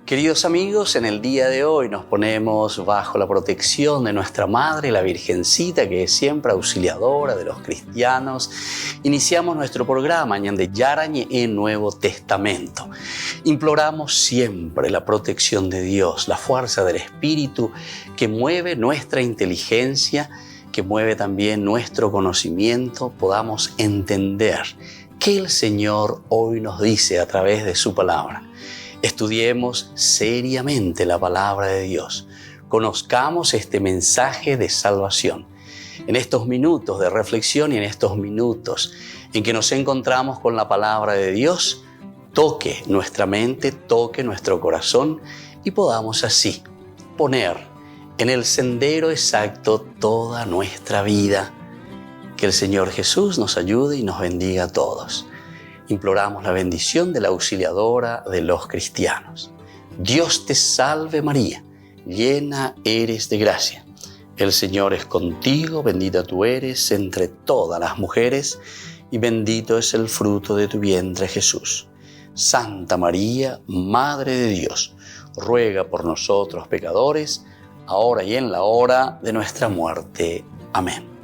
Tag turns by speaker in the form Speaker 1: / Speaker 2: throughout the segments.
Speaker 1: Queridos amigos, en el día de hoy nos ponemos bajo la protección de nuestra Madre, la Virgencita, que es siempre auxiliadora de los cristianos. Iniciamos nuestro programa Ñande Yarañe en Nuevo Testamento. Imploramos siempre la protección de Dios, la fuerza del Espíritu que mueve nuestra inteligencia, que mueve también nuestro conocimiento, podamos entender qué el Señor hoy nos dice a través de su palabra. Estudiemos seriamente la palabra de Dios. Conozcamos este mensaje de salvación. En estos minutos de reflexión y en estos minutos en que nos encontramos con la palabra de Dios, toque nuestra mente, toque nuestro corazón y podamos así poner en el sendero exacto toda nuestra vida. Que el Señor Jesús nos ayude y nos bendiga a todos. Imploramos la bendición de la auxiliadora de los cristianos. Dios te salve María, llena eres de gracia. El Señor es contigo, bendita tú eres entre todas las mujeres y bendito es el fruto de tu vientre Jesús. Santa María, Madre de Dios, ruega por nosotros pecadores, ahora y en la hora de nuestra muerte. Amén.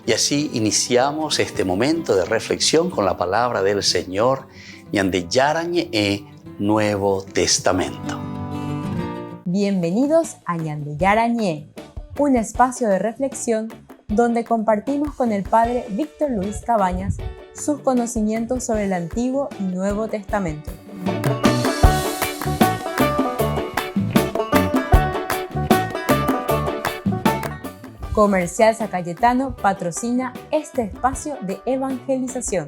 Speaker 1: Y así iniciamos este momento de reflexión con la palabra del Señor, Ñande Yarañe Nuevo Testamento.
Speaker 2: Bienvenidos a Ñande Yarañe, un espacio de reflexión donde compartimos con el Padre Víctor Luis Cabañas sus conocimientos sobre el Antiguo y Nuevo Testamento. Comercial San Cayetano patrocina este espacio de evangelización.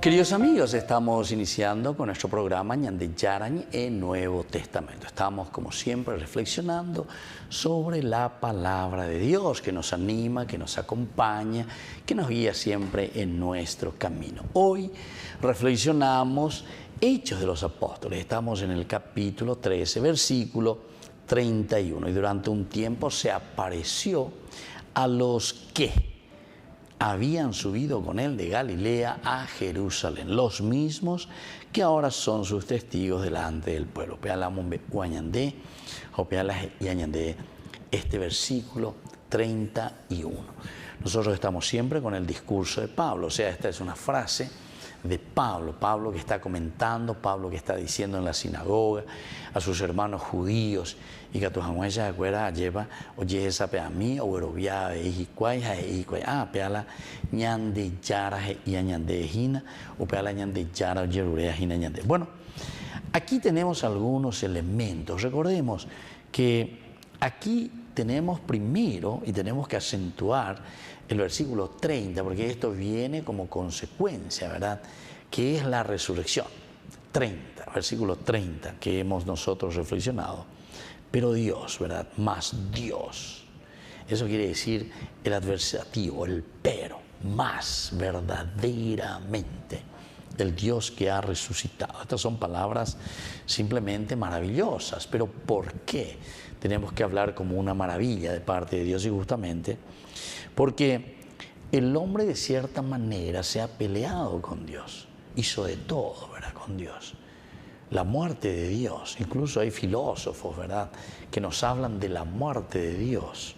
Speaker 1: Queridos amigos, estamos iniciando con nuestro programa Ñande Yarañe en Nuevo Testamento. Estamos, como siempre, reflexionando sobre la palabra de Dios que nos anima, que nos acompaña, que nos guía siempre en nuestro camino. Hoy reflexionamos Hechos de los Apóstoles. Estamos en el capítulo 13, versículo 31. Y durante un tiempo se apareció a los que habían subido con él de Galilea a Jerusalén, los mismos que ahora son sus testigos delante del pueblo. Este versículo 31. Nosotros estamos siempre con el discurso de Pablo, o sea, esta es una frase de Pablo que está comentando, Pablo que está diciendo en la sinagoga a sus hermanos judíos y que a tus amuellas acuera lleva oye esa pe a mí o erovia y peala ñande yara y añande jina o peala ñande yara o yerurea jina ñande. Bueno, aquí tenemos algunos elementos. Recordemos que aquí tenemos primero y tenemos que acentuar el versículo 30, porque esto viene como consecuencia, ¿verdad? Que es la resurrección. 30, versículo 30, que hemos nosotros reflexionado. Pero Dios, ¿verdad? Más Dios. Eso quiere decir el adversativo, el pero, más verdaderamente. El Dios que ha resucitado. Estas son palabras simplemente maravillosas. Pero ¿por qué tenemos que hablar como una maravilla de parte de Dios? Y justamente porque el hombre de cierta manera se ha peleado con Dios. Hizo de todo, ¿verdad? Con Dios. La muerte de Dios. Incluso hay filósofos, ¿verdad?, que nos hablan de la muerte de Dios.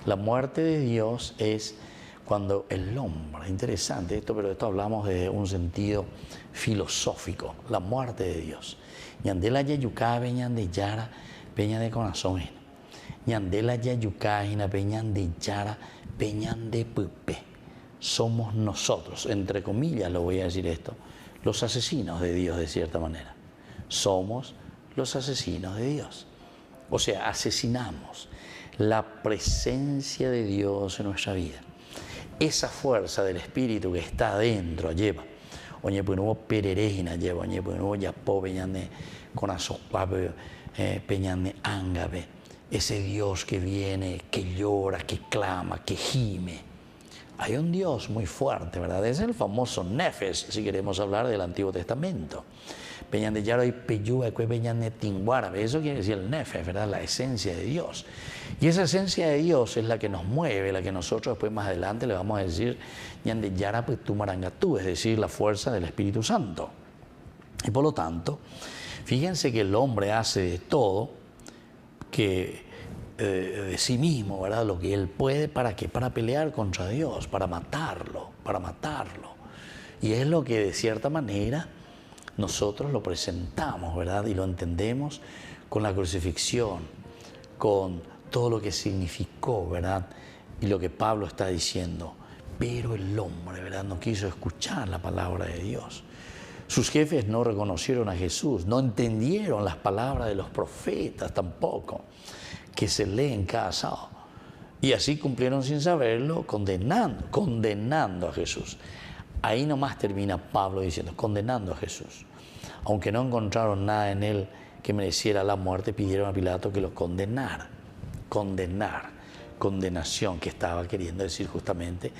Speaker 1: La muerte de Dios es cuando el hombre, interesante esto, pero esto hablamos de un sentido filosófico, la muerte de Dios. Ñandela yayuká veñan de yara, peña de corazón. Ñandela yayuká hina peñan de yara, peñan de pupe. Somos nosotros, entre comillas lo voy a decir esto, los asesinos de Dios de cierta manera. Somos los asesinos de Dios. O sea, asesinamos la presencia de Dios en nuestra vida. Esa fuerza del Espíritu que está adentro, lleva. Oye, pues no pererejina lleva, oye, pues no ya po peñane con azocuabe, peñane ángabe. Ese Dios que viene, que llora, que clama, que gime. Hay un Dios muy fuerte, ¿verdad? Es el famoso Nefesh, si queremos hablar del Antiguo Testamento. Eso quiere decir el Nefesh, ¿verdad? La esencia de Dios. Y esa esencia de Dios es la que nos mueve, la que nosotros después más adelante le vamos a decir es decir, la fuerza del Espíritu Santo. Y por lo tanto, fíjense que el hombre hace de todo, que de sí mismo, ¿verdad? Lo que él puede, ¿para qué? Para pelear contra Dios, para matarlo. Y es lo que de cierta manera nosotros lo presentamos, ¿verdad? Y lo entendemos con la crucifixión, con todo lo que significó, ¿verdad? Y lo que Pablo está diciendo. Pero el hombre, ¿verdad?, no quiso escuchar la palabra de Dios. Sus jefes no reconocieron a Jesús, no entendieron las palabras de los profetas tampoco, que se leen cada sábado. Y así cumplieron sin saberlo, condenando a Jesús. Ahí nomás termina Pablo diciendo, condenando a Jesús. Aunque no encontraron nada en él que mereciera la muerte, pidieron a Pilato que lo condenara. Condenación, que estaba queriendo decir justamente,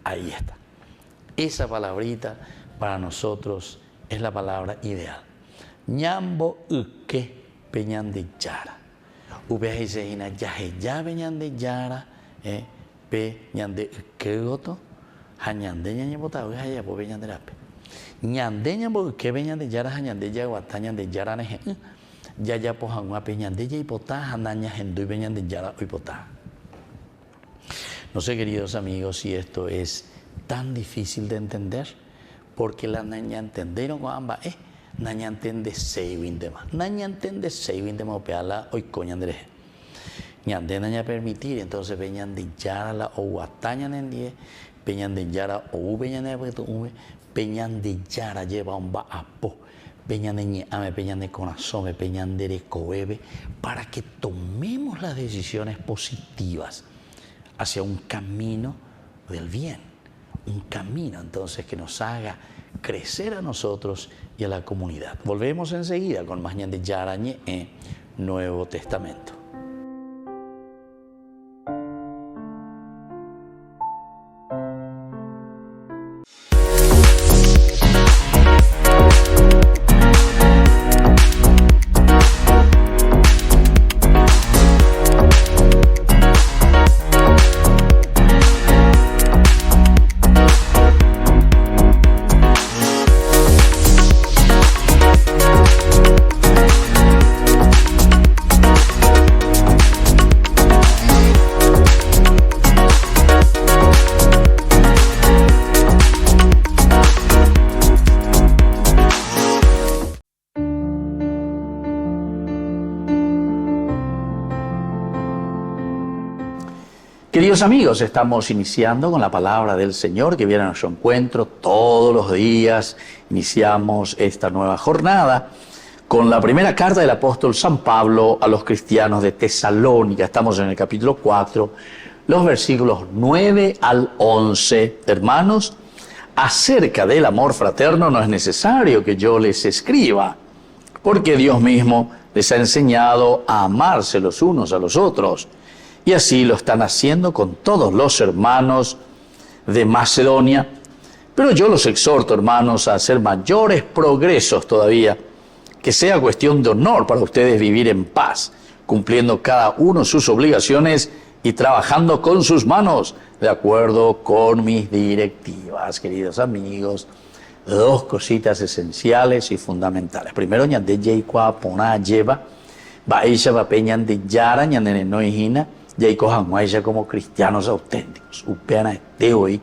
Speaker 1: ahí está. Esa palabrita para nosotros es la palabra ideal. Ñambo uke peñan de yara. Ubea isehina yaheya peñan de yara, peñan de ukegoto, hañande ñañebota, ubea yapo peñan de rape. Ñande ñambo uke peñan de yara, hañande yaguatañan de yara neje. Ya pohangua peñan de yaipota, hanaña hendu peñan de yara uipota. No sé, queridos amigos, si esto es tan difícil de entender, porque la naña entendieron con ambas, naña entiende seivin de más. Naña entiende seivin de más, peala hoy coñan de leje. Ñande naña permitir, entonces peñan de yara la o guatañan en die, peñan de yara o peñan de peñan de yara lleva un ba a po. Peñan de ñeame, peñan de corazón, peñan de recobebe, para que tomemos las decisiones positivas hacia un camino del bien, un camino entonces que nos haga crecer a nosotros y a la comunidad. Volvemos enseguida con más de Yarañe en Nuevo Testamento. Queridos amigos, estamos iniciando con la palabra del Señor que viene a nuestro encuentro todos los días. Iniciamos esta nueva jornada con la primera carta del apóstol San Pablo a los cristianos de Tesalónica. Estamos en el capítulo 4, los versículos 9 al 11. Hermanos, acerca del amor fraterno no es necesario que yo les escriba, porque Dios mismo les ha enseñado a amarse los unos a los otros. Y así lo están haciendo con todos los hermanos de Macedonia. Pero yo los exhorto, hermanos, a hacer mayores progresos todavía, que sea cuestión de honor para ustedes vivir en paz, cumpliendo cada uno sus obligaciones y trabajando con sus manos, de acuerdo con mis directivas. Queridos amigos, dos cositas esenciales y fundamentales. Primero, ñande yeikua pona lleva, baisha vapeñan de yara, ñande no hijina, Yaikohan Maisha como cristianos auténticos. Upeana este hoy,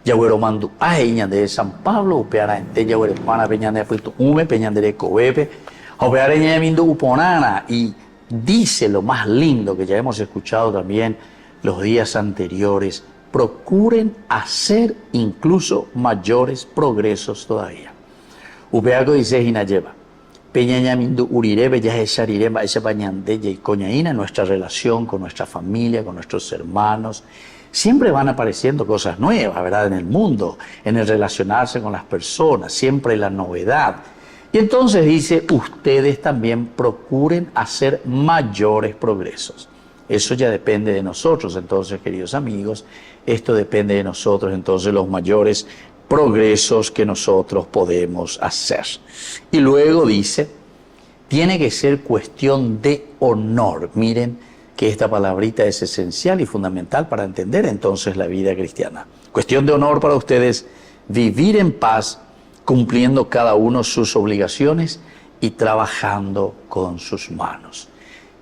Speaker 1: Yaguero Mandu Aeña de San Pablo, Upeana este Yaguero Pana Peñan de Puerto Ume, Peñan de Cobepe, Opeareña de Mindu Uponana. Y dice lo más lindo que ya hemos escuchado también los días anteriores: procuren hacer incluso mayores progresos todavía. Upeaco dice Hinayeva. Peñañamindu Urirebe, ya es Sharirema, esa Pañande, y Coñaína, nuestra relación con nuestra familia, con nuestros hermanos. Siempre van apareciendo cosas nuevas, ¿verdad? En el mundo, en el relacionarse con las personas, siempre la novedad. Y entonces dice, ustedes también procuren hacer mayores progresos. Eso ya depende de nosotros, entonces, queridos amigos, esto depende de nosotros, entonces, los mayores progresos que nosotros podemos hacer. Y luego dice, tiene que ser cuestión de honor. Miren que esta palabrita es esencial y fundamental para entender entonces la vida cristiana. Cuestión de honor para ustedes, vivir en paz, cumpliendo cada uno sus obligaciones y trabajando con sus manos.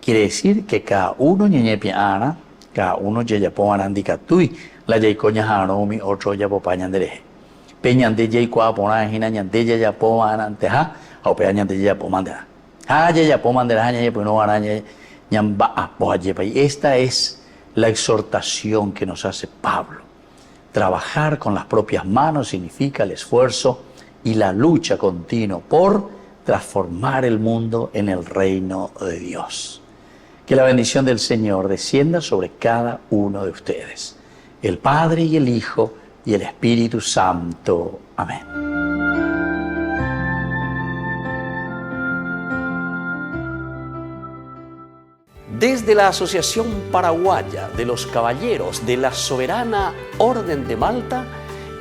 Speaker 1: Quiere decir que cada uno ñeñepiana, cada uno yeyapoanandicatui, la yaicoña haromi, otro yapopañandereje. Peñande yaicoapona, hina ñande yayapoananteja, o peñande yayapomandeja. Ha yayapomandeja, ñayapono araña, ñamba apoyapa. Y esta es la exhortación que nos hace Pablo. Trabajar con las propias manos significa el esfuerzo y la lucha continua por transformar el mundo en el reino de Dios. Que la bendición del Señor descienda sobre cada uno de ustedes, el Padre y el Hijo y el Espíritu Santo. Amén.
Speaker 3: Desde la Asociación Paraguaya de los Caballeros de la Soberana Orden de Malta,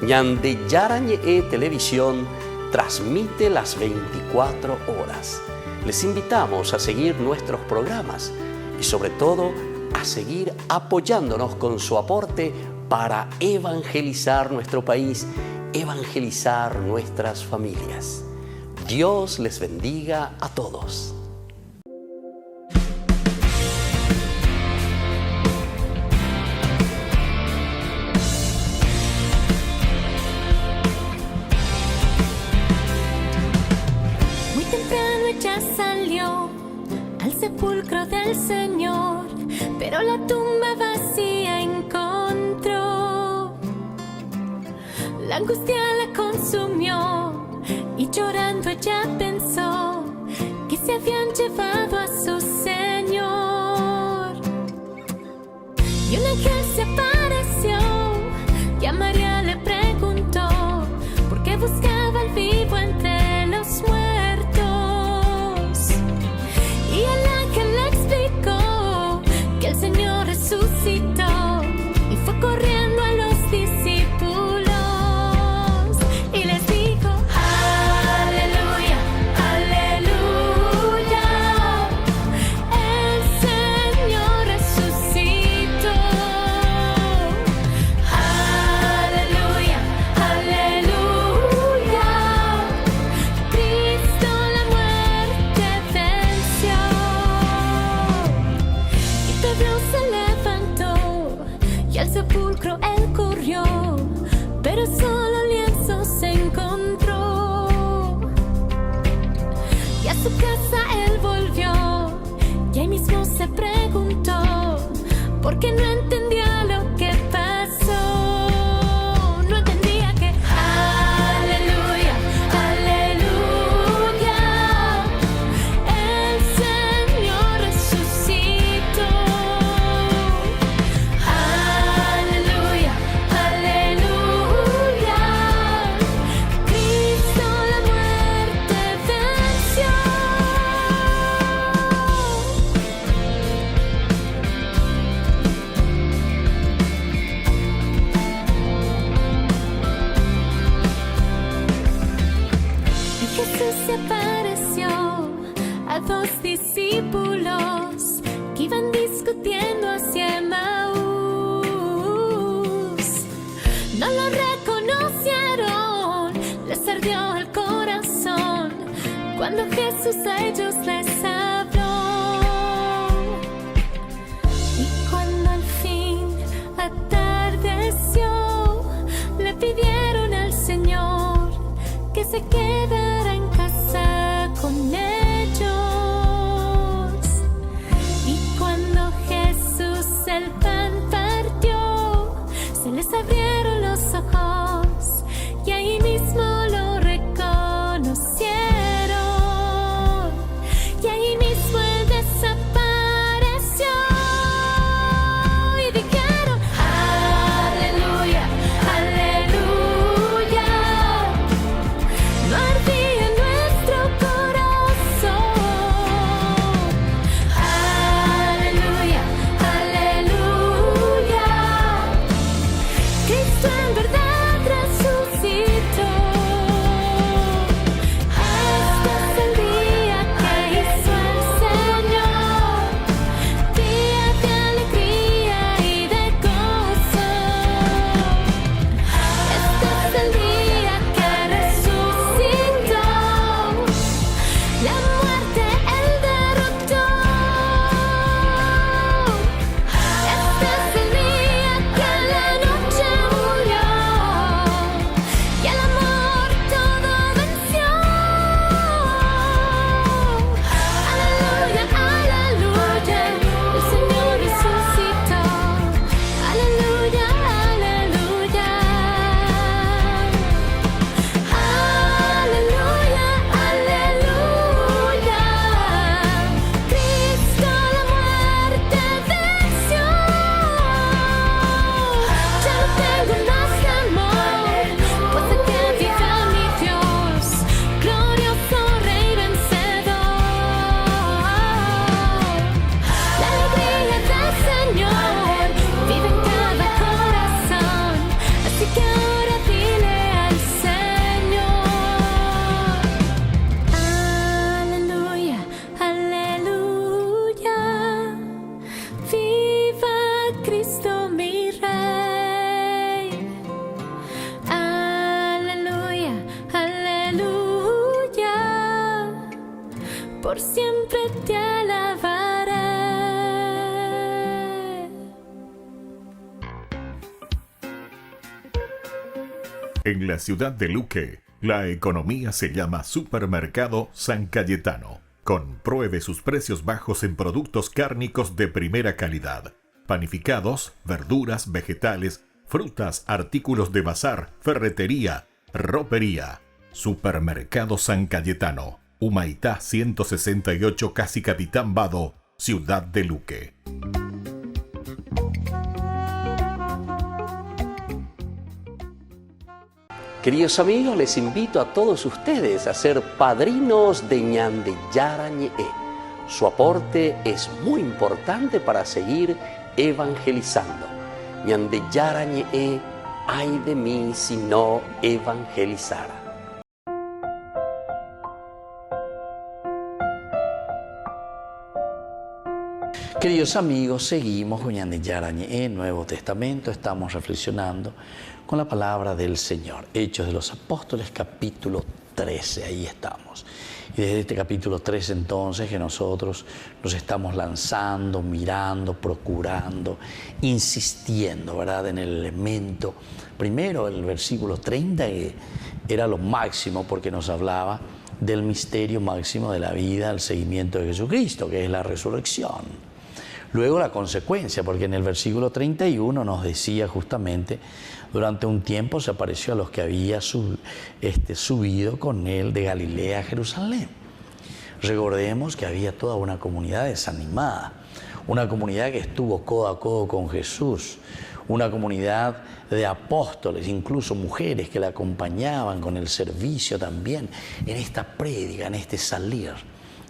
Speaker 3: Ñande Yarañe Televisión transmite las 24 horas. Les invitamos a seguir nuestros programas y sobre todo a seguir apoyándonos con su aporte para evangelizar nuestro país, evangelizar nuestras familias. Dios les bendiga a todos.
Speaker 4: Sepulcro del Señor, pero la tumba vacía encontró. La angustia la consumió y llorando ella pensó que se habían llevado a su Señor. Y un ángel se apareció y a María le preguntó por qué buscaba al vivo entre los muertos. Y el ángel le explicó que el Señor resucitó y fue corriendo a los discípulos y les dijo: aleluya, aleluya, el Señor resucitó. Aleluya, aleluya, Cristo la muerte venció. Y Pedro se levantó y al sepulcro él corrió, pero solo lienzo se encontró. Y a su casa él volvió y ahí mismo se preguntó por qué no entendía lo que pasó. No entendía que aleluya, aleluya, el Señor resucitó. Aleluya, aleluya, Cristo la muerte venció. Y Jesús se apareció a dos discípulos que iban discutiendo hacia Emaús. No lo reconocieron, les ardió el corazón cuando Jesús a ellos les habló. Y cuando al fin atardeció, le pidieron al Señor que se quedara en casa con ellos. Y cuando Jesús el pan partió, se les abrieron los ojos y ahí mismo lo reconocieron. Y ahí mismo él desapareció. Y dijeron: aleluya, aleluya, no ardía Cristo mi Rey. Aleluya, aleluya, por siempre te alabaré.
Speaker 5: En la ciudad de Luque, la economía se llama Supermercado San Cayetano. Compruebe sus precios bajos en productos cárnicos de primera calidad. Panificados, verduras, vegetales, frutas, artículos de bazar, ferretería, ropería. Supermercado San Cayetano, Humaitá 168, Casi Capitán Vado, ciudad de Luque.
Speaker 3: Queridos amigos, les invito a todos ustedes a ser padrinos de Ñande Yarañe. Su aporte es muy importante para seguir evangelizando. Ñande Yarañe, ay de mí si no evangelizara.
Speaker 1: Queridos amigos, seguimos con Ñande Yarañe, Nuevo Testamento. Estamos reflexionando con la palabra del Señor. Hechos de los Apóstoles, capítulo 13. Ahí estamos. Y desde este capítulo 13 entonces que nosotros nos estamos lanzando, mirando, procurando, insistiendo, ¿verdad?, en el elemento. Primero el versículo 30 que era lo máximo porque nos hablaba del misterio máximo de la vida, el seguimiento de Jesucristo, que es la resurrección. Luego la consecuencia, porque en el versículo 31 nos decía justamente, durante un tiempo se apareció a los que había subido con él de Galilea a Jerusalén. Recordemos que había toda una comunidad desanimada, una comunidad que estuvo codo a codo con Jesús, una comunidad de apóstoles, incluso mujeres que le acompañaban con el servicio también en esta prédica, en este salir.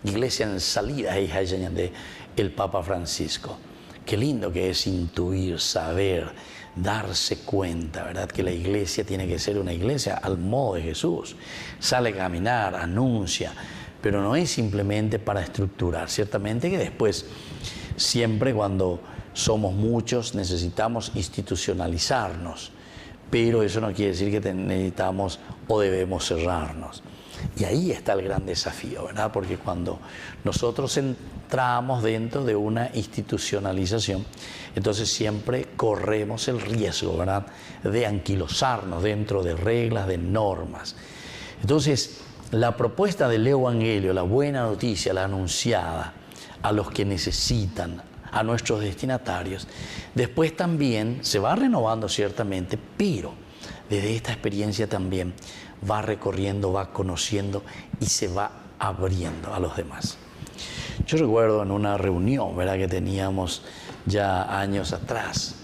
Speaker 1: Iglesia en salida, de el Papa Francisco. Qué lindo que es intuir, saber, darse cuenta, ¿verdad?, que la iglesia tiene que ser una iglesia al modo de Jesús. Sale a caminar, anuncia, pero no es simplemente para estructurar. Ciertamente que después, siempre cuando somos muchos, necesitamos institucionalizarnos, pero eso no quiere decir que necesitamos o debemos cerrarnos. Y ahí está el gran desafío, ¿verdad? Porque cuando nosotros entramos dentro de una institucionalización, entonces siempre corremos el riesgo, ¿verdad?, de anquilosarnos dentro de reglas, de normas. Entonces, la propuesta del Evangelio, la buena noticia, la anunciada a los que necesitan, a nuestros destinatarios, después también se va renovando ciertamente, pero desde esta experiencia también va recorriendo, va conociendo y se va abriendo a los demás. Yo recuerdo en una reunión, ¿verdad?, que teníamos ya años atrás,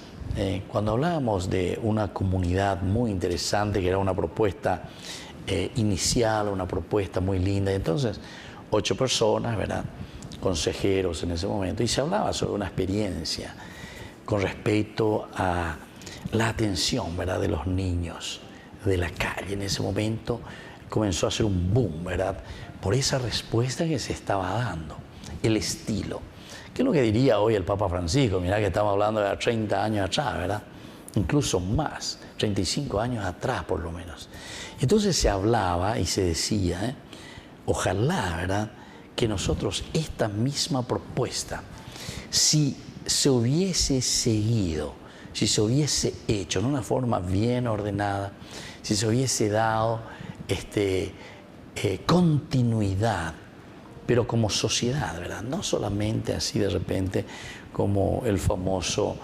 Speaker 1: cuando hablábamos de una comunidad muy interesante, que era una propuesta inicial, una propuesta muy linda, y entonces 8 personas, ¿verdad?, consejeros en ese momento, y se hablaba sobre una experiencia con respecto a la atención, ¿verdad?, de los niños de la calle. En ese momento comenzó a hacer un boom, ¿verdad?, por esa respuesta que se estaba dando, el estilo. ¿Qué es lo que diría hoy el Papa Francisco? Mirá que estamos hablando de 30 años atrás, ¿verdad?, incluso más, 35 años atrás por lo menos. Entonces se hablaba y se decía, ojalá, ¿verdad?, que nosotros esta misma propuesta, si se hubiese seguido, si se hubiese hecho en una forma bien ordenada, si se hubiese dado continuidad, pero como sociedad, ¿verdad?, no solamente así de repente como el famoso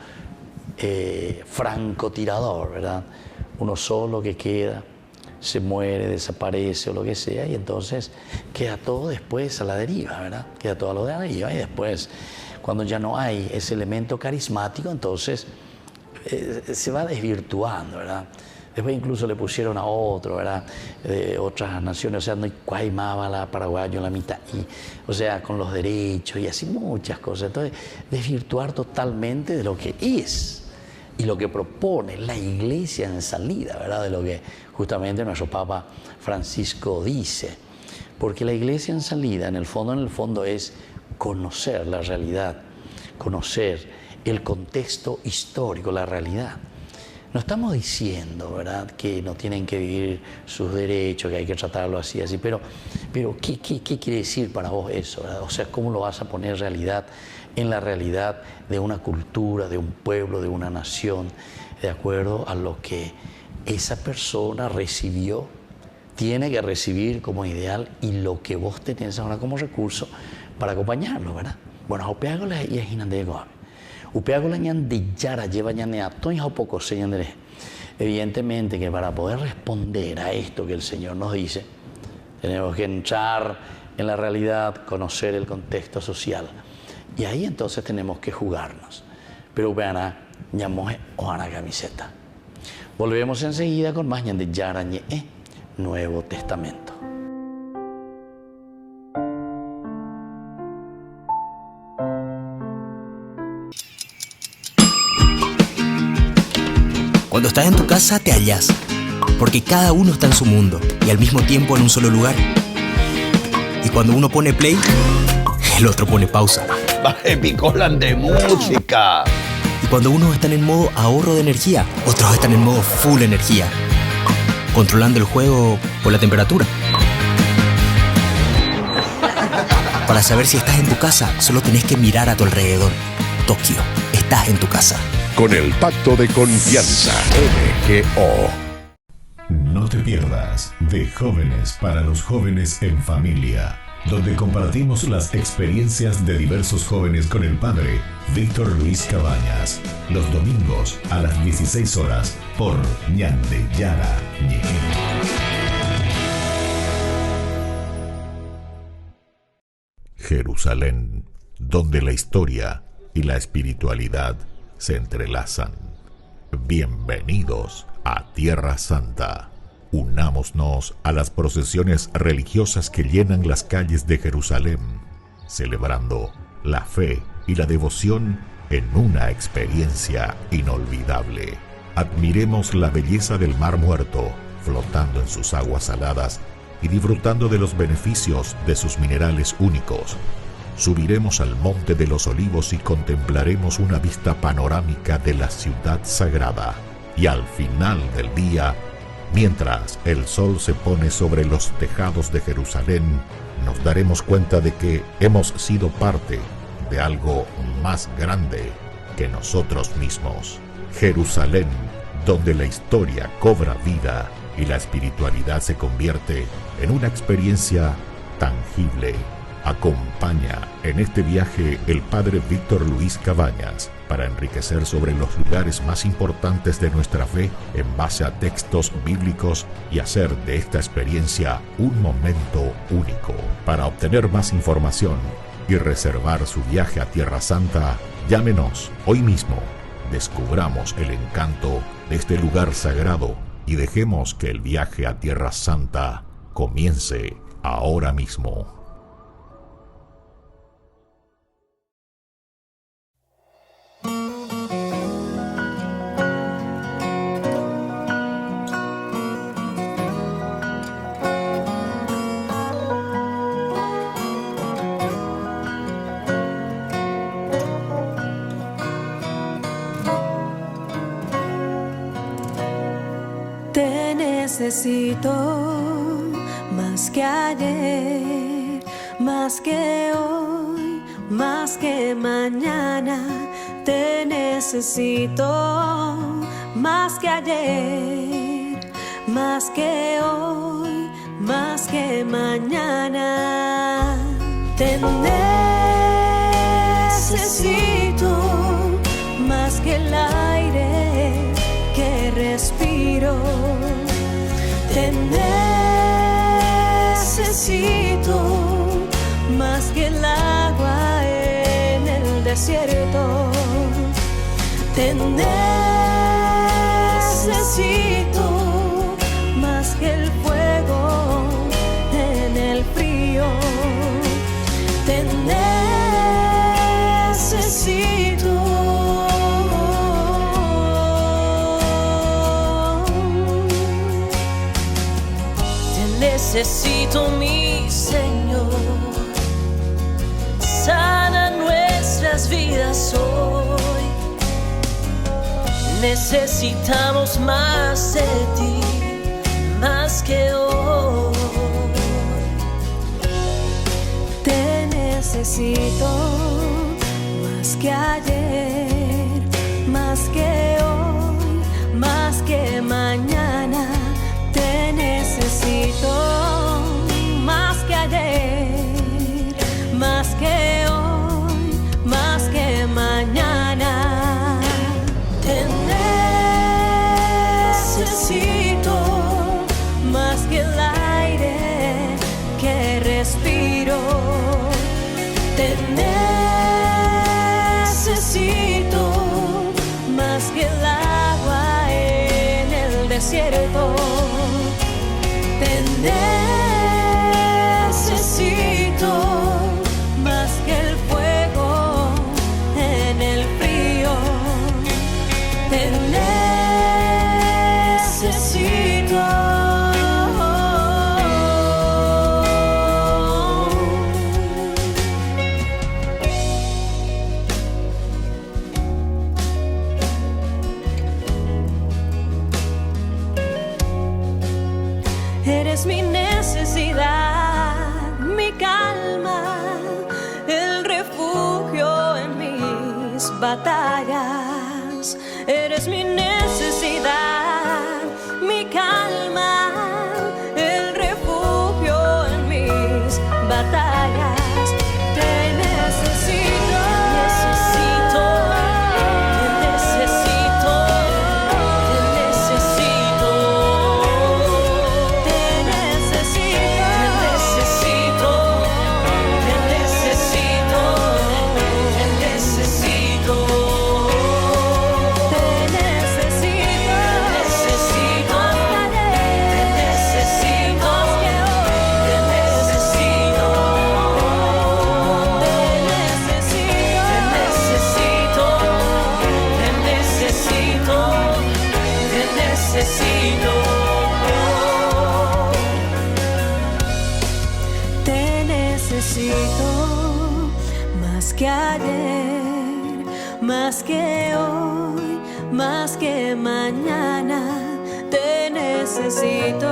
Speaker 1: francotirador, ¿verdad?, uno solo que queda, se muere, desaparece o lo que sea, y entonces queda todo después a la deriva, ¿verdad? Queda todo a la deriva, y después, cuando ya no hay ese elemento carismático, entonces se va desvirtuando, ¿verdad? Después incluso le pusieron a otro, ¿verdad?, de otras naciones, o sea, no hay Guaymábala, paraguayo en la mitad, y, o sea, con los derechos y así muchas cosas. Entonces, desvirtuar totalmente de lo que es y lo que propone la iglesia en salida, ¿verdad?, de lo que justamente nuestro Papa Francisco dice. Porque la iglesia en salida, en el fondo es conocer la realidad, conocer el contexto histórico, la realidad. No estamos diciendo, ¿verdad?, que no tienen que vivir sus derechos, que hay que tratarlo así, pero ¿qué quiere decir para vos eso, ¿verdad? O sea, ¿cómo lo vas a poner en la realidad de una cultura, de un pueblo, de una nación, de acuerdo a lo que esa persona recibió, tiene que recibir como ideal y lo que vos tenés ahora como recurso para acompañarlo, ¿verdad? Bueno, opeagola y ajinandego. Upeagola ñan de yara lleva ñanea toña poco señandere. Evidentemente que para poder responder a esto que el Señor nos dice, tenemos que entrar en la realidad, conocer el contexto social. Y ahí entonces tenemos que jugarnos. Pero upeana ñamoje oana camiseta. Volvemos enseguida con más ñan de yara ñe, Nuevo Testamento.
Speaker 6: Cuando estás en tu casa te hallas, porque cada uno está en su mundo y al mismo tiempo en un solo lugar. Y cuando uno pone play, el otro pone pausa.
Speaker 3: Baje picolan de música.
Speaker 6: Y cuando unos están en modo ahorro de energía, otros están en modo full energía, controlando el juego por la temperatura. Para saber si estás en tu casa, solo tenés que mirar a tu alrededor. Tokio, estás en tu casa.
Speaker 5: Con el Pacto de Confianza MGO. No te pierdas de Jóvenes para los Jóvenes en Familia, donde compartimos las experiencias de diversos jóvenes con el padre Víctor Luis Cabañas, los domingos a las 16 horas por Ñande Yara Ñe. Jerusalén, donde la historia y la espiritualidad se entrelazan. Bienvenidos a Tierra Santa. Unámonos a las procesiones religiosas que llenan las calles de Jerusalén, celebrando la fe y la devoción en una experiencia inolvidable. Admiremos la belleza del Mar Muerto, flotando en sus aguas saladas y disfrutando de los beneficios de sus minerales únicos. Subiremos al Monte de los Olivos y contemplaremos una vista panorámica de la ciudad sagrada. Y al final del día, mientras el sol se pone sobre los tejados de Jerusalén, nos daremos cuenta de que hemos sido parte de algo más grande que nosotros mismos. Jerusalén, donde la historia cobra vida y la espiritualidad se convierte en una experiencia tangible. Acompaña en este viaje el padre Víctor Luis Cabañas para enriquecer sobre los lugares más importantes de nuestra fe en base a textos bíblicos y hacer de esta experiencia un momento único. Para obtener más información y reservar su viaje a Tierra Santa, llámenos hoy mismo. Descubramos el encanto de este lugar sagrado y dejemos que el viaje a Tierra Santa comience ahora mismo.
Speaker 4: Te necesito más que ayer, más que hoy, más que mañana. Te necesito más que ayer, más que hoy, más que mañana. Te necesito más que el aire que respiro. Te necesito más que el agua en el desierto. Te necesito más que el fuego en el frío. Te necesito. Necesito, mi Señor, sana nuestras vidas hoy.
Speaker 7: Necesitamos más de ti, más que hoy.
Speaker 4: Te necesito más que ayer, más que hoy, más que mañana. Te necesito más que ayer, más que hoy, más que mañana. Te necesito más que el aire que respiro. Te necesito más que el agua en el desierto. Te necesito más que el fuego en el frío. Te necesito. Eres mi necesidad, mi calma, el refugio en mis batallas. Eres mi necesidad, mi calma, el refugio en mis batallas. Te necesito, necesito, te necesito, te necesito. Te necesito, te necesito, te necesito, te necesito, necesito, te necesito, te necesito, te necesito, te necesito. Te necesito más que ayer, más que hoy, más que mañana. Te necesito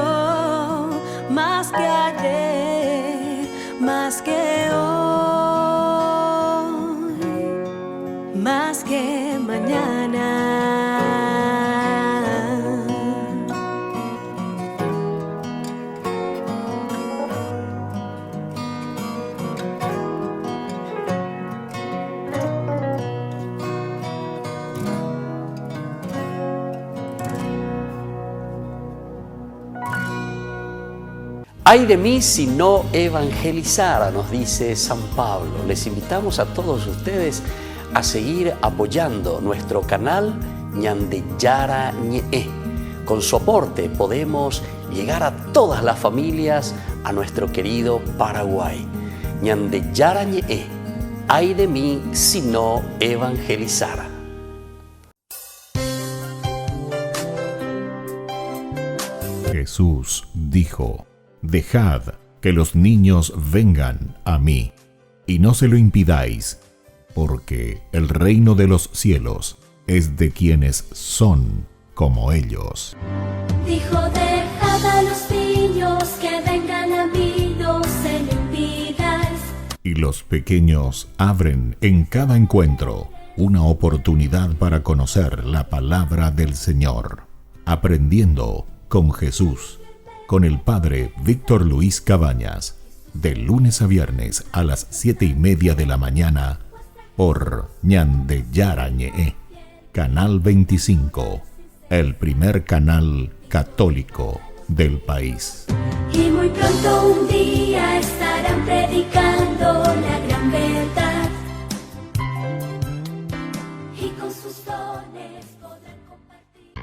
Speaker 4: más que ayer, más que hoy, más que mañana.
Speaker 3: Ay de mí si no evangelizara, nos dice San Pablo. Les invitamos a todos ustedes a seguir apoyando nuestro canal Ñandeyara Ñe'e. Con su aporte podemos llegar a todas las familias a nuestro querido Paraguay. Ñandeyara Ñe'e. Ay de mí si no evangelizara.
Speaker 5: Jesús dijo: Dejad que los niños vengan a mí, y no se lo impidáis, porque el reino de los cielos es de quienes son como ellos.
Speaker 4: Dijo, dejad a los niños que vengan a mí, no se lo impidáis.
Speaker 5: Y los pequeños abren en cada encuentro una oportunidad para conocer la palabra del Señor, aprendiendo con Jesús, con el Padre Víctor Luis Cabañas, de lunes a viernes a las 7:30 de la mañana, por Ñandeyara Ñe'e, Canal 25, el primer canal católico del país.
Speaker 4: Y muy pronto un día estarán predicando la gran verdad, y con sus dones podrán compartir.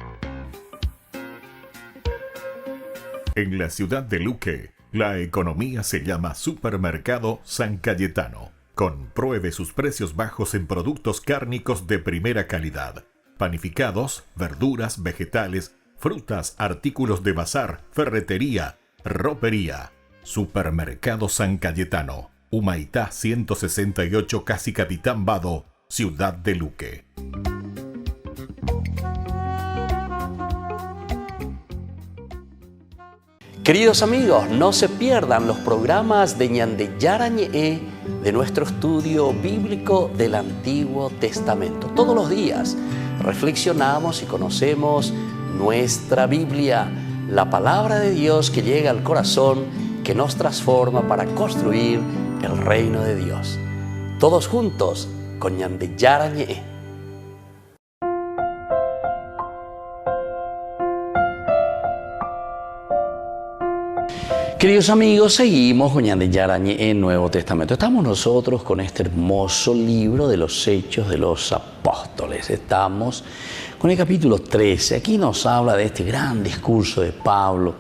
Speaker 5: En la ciudad de Luque, la economía se llama Supermercado San Cayetano. Compruebe sus precios bajos en productos cárnicos de primera calidad. Panificados, verduras, vegetales, frutas, artículos de bazar, ferretería, ropería. Supermercado San Cayetano, Humaitá 168, Casi Capitán Vado, Ciudad de Luque.
Speaker 3: Queridos amigos, no se pierdan los programas de Ñande Yarañe de nuestro estudio bíblico del Antiguo Testamento. Todos los días reflexionamos y conocemos nuestra Biblia, la palabra de Dios que llega al corazón, que nos transforma para construir el reino de Dios. Todos juntos con Ñande Yarañe.
Speaker 1: Queridos amigos, seguimos con Ñande Yarañe en Nuevo Testamento. Estamos nosotros con este hermoso libro de los Hechos de los Apóstoles. Estamos con el capítulo 13. Aquí nos habla de este gran discurso de Pablo.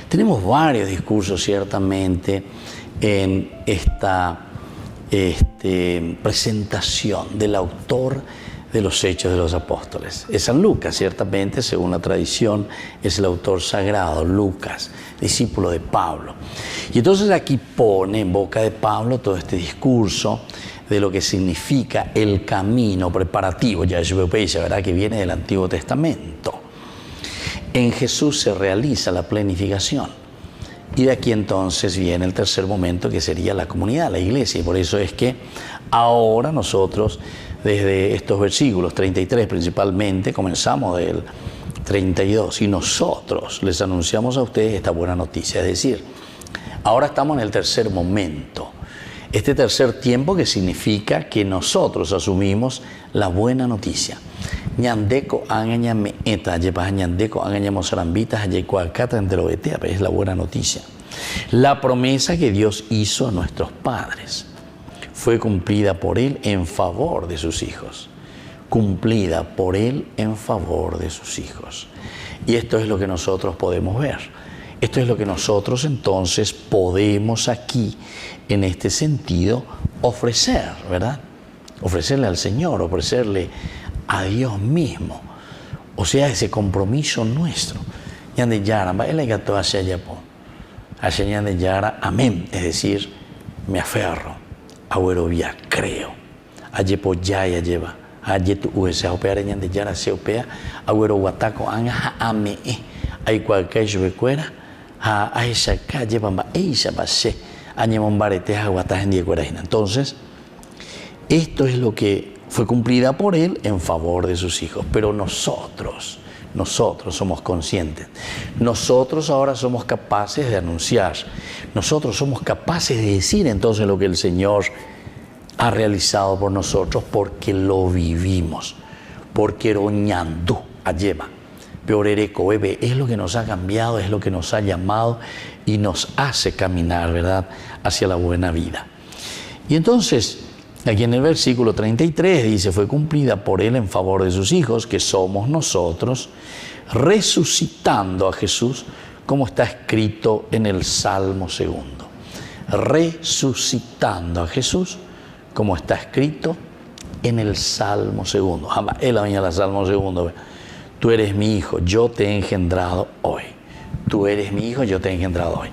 Speaker 1: Tenemos varios discursos ciertamente en esta presentación del autor de los Hechos de los Apóstoles. Es San Lucas, ciertamente, según la tradición, es el autor sagrado, Lucas, discípulo de Pablo. Y entonces aquí pone en boca de Pablo todo este discurso de lo que significa el camino preparativo, ya es ¿verdad?, que viene del Antiguo Testamento. En Jesús se realiza la planificación. Y de aquí entonces viene el tercer momento, que sería la comunidad, la iglesia. Y por eso es que ahora nosotros, desde estos versículos 33 principalmente, comenzamos del 32, y nosotros les anunciamos a ustedes esta buena noticia. Es decir, ahora estamos en el tercer momento. Este tercer tiempo que significa que nosotros asumimos la buena noticia. Ñandeko angañame eta, llepas ñandeko angañamos sarambitas, lleco acata entre lo betea, es la buena noticia. La promesa que Dios hizo a nuestros padres fue cumplida por Él en favor de sus hijos. Cumplida por Él en favor de sus hijos. Y esto es lo que nosotros podemos ver. Esto es lo que nosotros entonces podemos aquí, en este sentido, ofrecer, ¿verdad? Ofrecerle al Señor, ofrecerle a Dios mismo. O sea, ese compromiso nuestro. Ñande Yara, Él gato hacia Yapo. Hacia Ñande Yara, amén. Es decir, me aferro. Agüerovia, creo. Ayepo ya lleva. Ayetu uesa opera Ñande Yara se opea. Agüero guataco anga ame. Hay cualquier juecuera. A esa calle bamba esa base. Añemombarete aguatas en diecuerajina. Entonces, esto es lo que fue cumplida por Él en favor de sus hijos. Pero nosotros somos conscientes. Nosotros ahora somos capaces de anunciar. Nosotros somos capaces de decir entonces lo que el Señor ha realizado por nosotros, porque lo vivimos. Porque roñandú alleva. Peorereco bebé es lo que nos ha cambiado, es lo que nos ha llamado y nos hace caminar, ¿verdad?, hacia la buena vida. Y entonces, aquí en el versículo 33 dice, fue cumplida por Él en favor de sus hijos, que somos nosotros, resucitando a Jesús, como está escrito en el Salmo 2. Resucitando a Jesús, como está escrito en el Salmo 2. Él ha venido al Salmo 2. Tú eres mi hijo, yo te he engendrado hoy. Tú eres mi hijo, yo te he engendrado hoy.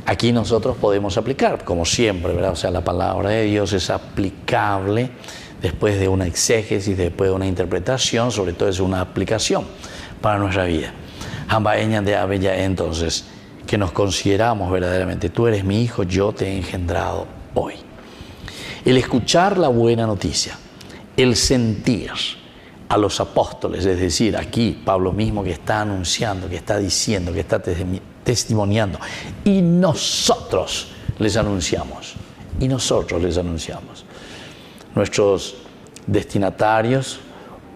Speaker 1: Aquí nosotros podemos aplicar, como siempre, ¿verdad? O sea, la palabra de Dios es aplicable después de una exégesis, después de una interpretación, sobre todo es una aplicación para nuestra vida. Jambaeña de Abella, entonces, que nos consideramos verdaderamente, tú eres mi hijo, yo te he engendrado hoy. El escuchar la buena noticia, el sentir a los apóstoles, es decir, aquí Pablo mismo que está anunciando, que está diciendo, que está testimoniando, y nosotros les anunciamos, Nuestros destinatarios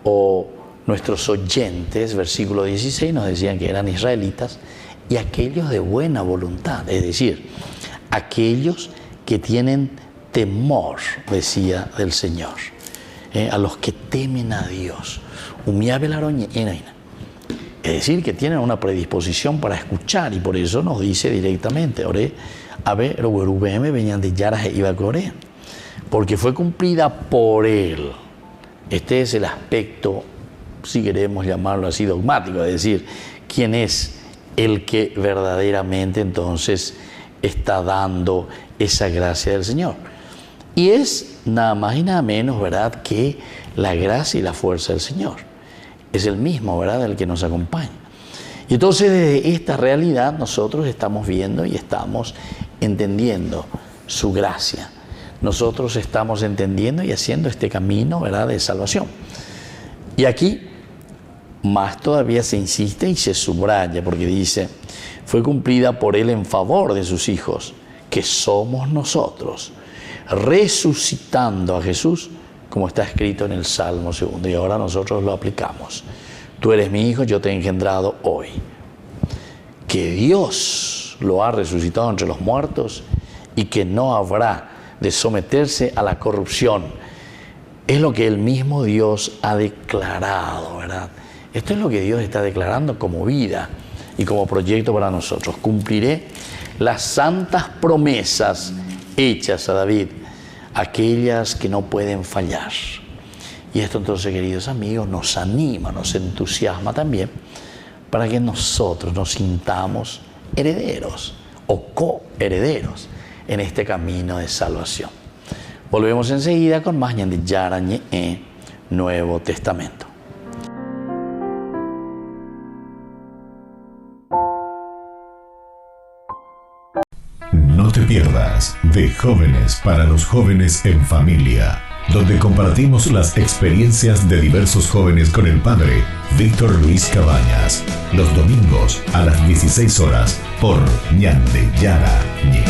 Speaker 1: o nuestros oyentes, versículo 16, nos decían que eran israelitas y aquellos de buena voluntad, es decir, aquellos que tienen temor, decía, del Señor. A los que temen a Dios. Es decir, que tienen una predisposición para escuchar, y por eso nos dice directamente, porque fue cumplida por Él. Este es el aspecto, si queremos llamarlo así, dogmático, es decir, quién es el que verdaderamente entonces está dando esa gracia del Señor. Y es nada más y nada menos, ¿verdad?, que la gracia y la fuerza del Señor. Es el mismo, ¿verdad?, el que nos acompaña. Y entonces desde esta realidad nosotros estamos viendo y estamos entendiendo su gracia. Nosotros estamos entendiendo y haciendo este camino, ¿verdad?, de salvación. Y aquí más todavía se insiste y se subraya, porque dice, fue cumplida por él en favor de sus hijos, que somos nosotros, resucitando a Jesús, como está escrito en el Salmo 2, y ahora nosotros lo aplicamos. Tú eres mi hijo, yo te he engendrado hoy. Que Dios lo ha resucitado entre los muertos y que no habrá de someterse a la corrupción. Es lo que el mismo Dios ha declarado, ¿verdad? Esto es lo que Dios está declarando como vida y como proyecto para nosotros. Cumpliré las santas promesas hechas a David, aquellas que no pueden fallar. Y esto entonces, queridos amigos, nos anima, nos entusiasma también para que nosotros nos sintamos herederos o coherederos en este camino de salvación. Volvemos enseguida con más Ñande Yarañe Nuevo Testamento.
Speaker 5: No te pierdas de Jóvenes para los Jóvenes en Familia, donde compartimos las experiencias de diversos jóvenes con el padre Víctor Luis Cabañas, los domingos a las 16 horas por Ñande Yarañe.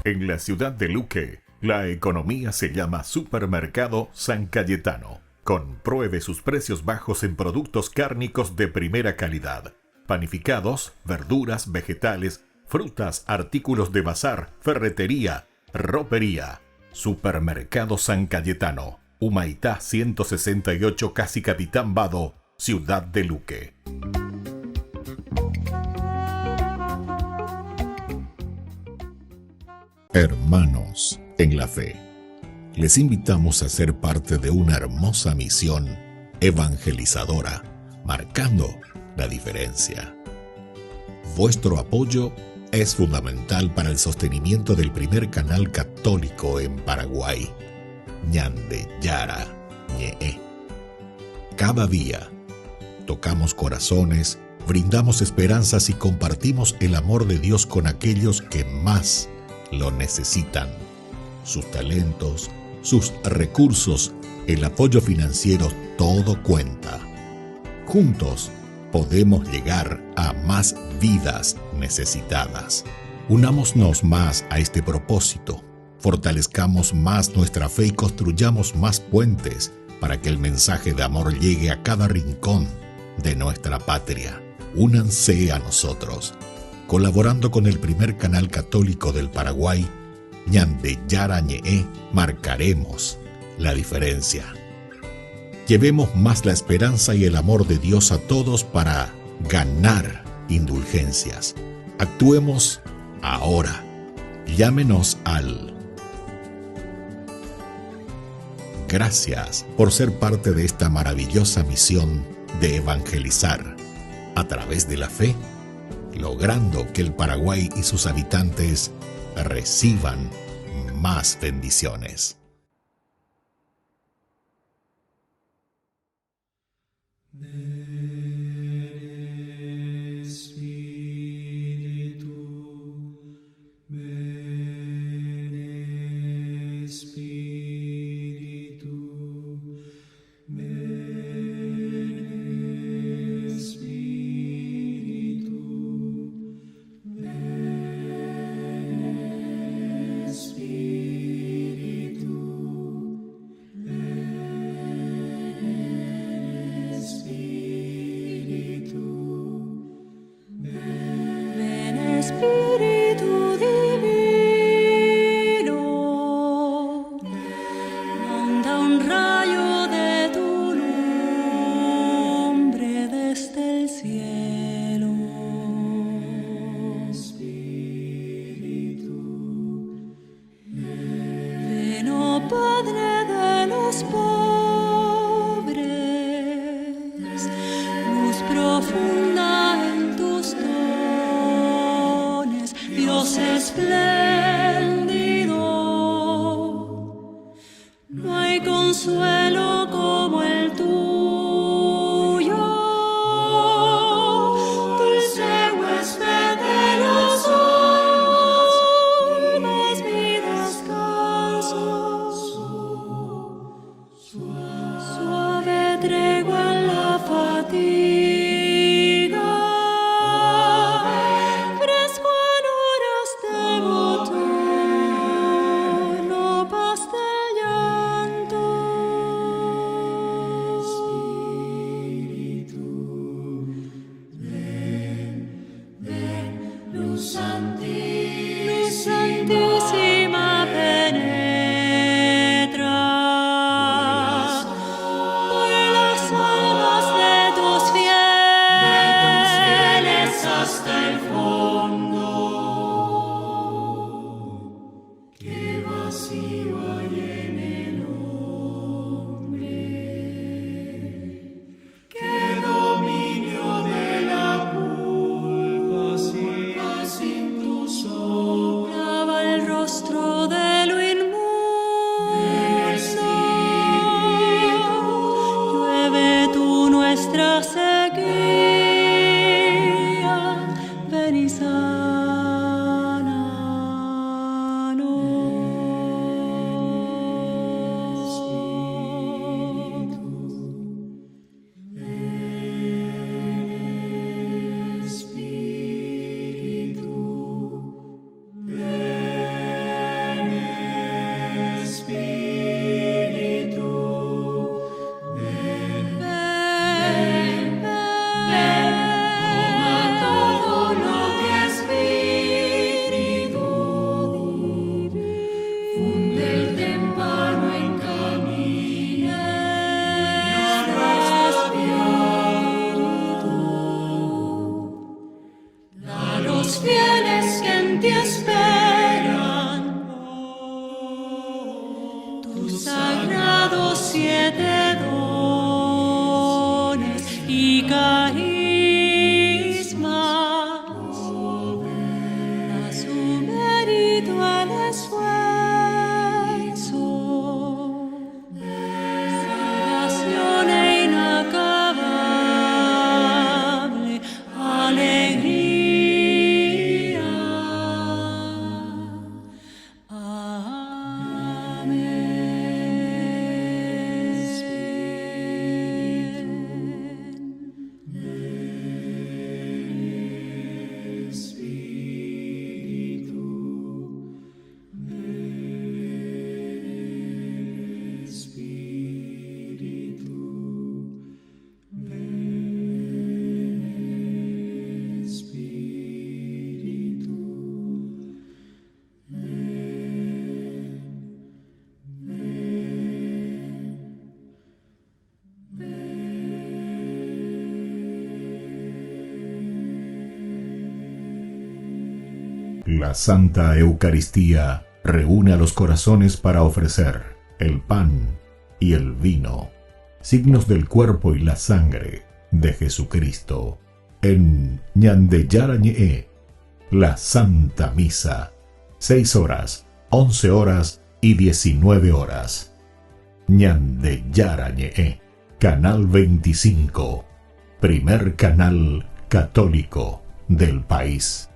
Speaker 5: En la ciudad de Luque, la economía se llama Supermercado San Cayetano. Compruebe sus precios bajos en productos cárnicos de primera calidad. Panificados, verduras, vegetales, frutas, artículos de bazar, ferretería, ropería. Supermercado San Cayetano, Humaitá 168, Casi Capitán Vado, ciudad de Luque. Hermanos en la fe, les invitamos a ser parte de una hermosa misión evangelizadora, marcando la diferencia. Vuestro apoyo es fundamental para el sostenimiento del primer canal católico en Paraguay, Ñande Yarañe. Cada día tocamos corazones, brindamos esperanzas y compartimos el amor de Dios con aquellos que más lo necesitan. Sus talentos, sus recursos, el apoyo financiero, todo cuenta. Juntos podemos llegar a más vidas necesitadas. Unámonos más a este propósito, fortalezcamos más nuestra fe y construyamos más puentes para que el mensaje de amor llegue a cada rincón de nuestra patria. Únanse a nosotros, colaborando con el primer canal católico del Paraguay, Ñande Yarañe, marcaremos la diferencia. Llevemos más la esperanza y el amor de Dios a todos para ganar indulgencias. Actuemos ahora. Llámenos al... Gracias por ser parte de esta maravillosa misión de evangelizar a través de la fe, logrando que el Paraguay y sus habitantes reciban más bendiciones.
Speaker 7: Espíritu divino, manda un rayo de tu nombre desde el cielo. Espíritu, ven, oh Padre de los pobres, luz profunda en tus Dios espléndido, consuelo como el tuyo, dulce huésped de los almas, mi descanso, suave tregua en la fatiga, fresco en horas de botono, paz del llanto. Luz santísima penetras por las almas de tus fieles hasta el fondo. Qué vacío hay en el hombre, qué dominio de la culpa sin tu sombra. Lava el rostro de lo inmundo, llueve tú nuestra sequía, ven y fieles que en ti esperan tus sagrados 7 dones y carismas. A su mérito el esfuerzo, salvación e inacabable alegría.
Speaker 5: La Santa Eucaristía reúne a los corazones para ofrecer el pan y el vino, signos del cuerpo y la sangre de Jesucristo. En Ñandeyarañe'e, la Santa Misa, 6 horas, 11 horas y 19 horas. Ñandeyarañe'e, Canal 25, primer canal católico del país.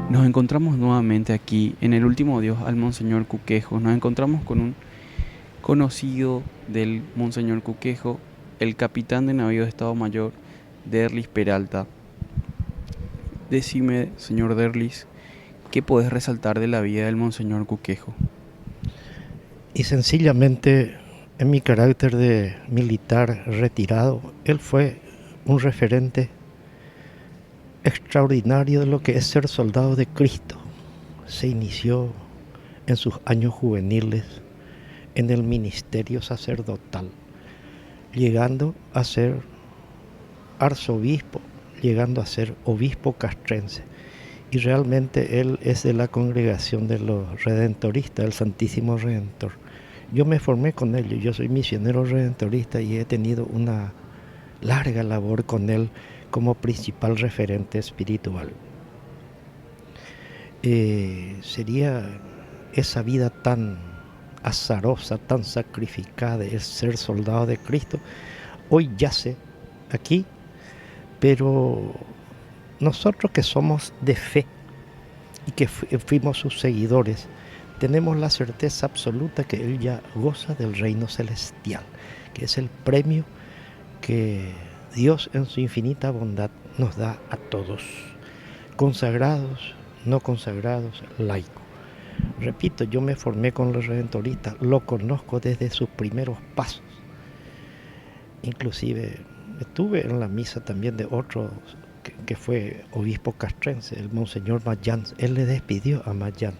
Speaker 8: Nos encontramos nuevamente aquí en el último adiós al Monseñor Cuquejo. Nos encontramos con un conocido del Monseñor Cuquejo, el capitán de navío de Estado Mayor, Derlis Peralta. Decime, señor Derlis, ¿qué podés resaltar de la vida del Monseñor Cuquejo?
Speaker 9: Y sencillamente, en mi carácter de militar retirado, él fue un referente extraordinario de lo que es ser soldado de Cristo. Se inició en sus años juveniles en el ministerio sacerdotal, llegando a ser arzobispo, llegando a ser obispo castrense. Y realmente él es de la congregación de los redentoristas, del Santísimo Redentor. Yo me formé con él, yo soy misionero redentorista y he tenido una larga labor con él como principal referente espiritual. Sería esa vida tan azarosa, tan sacrificada, el ser soldado de Cristo, hoy yace aquí, pero nosotros que somos de fe y que fuimos sus seguidores, tenemos la certeza absoluta que Él ya goza del reino celestial, que es el premio que Dios en su infinita bondad nos da a todos, consagrados, no consagrados, laicos. Repito, yo me formé con los redentoristas, lo conozco desde sus primeros pasos. Inclusive estuve en la misa también de otro que fue obispo castrense, el Monseñor Mayans. Él le despidió a Mayans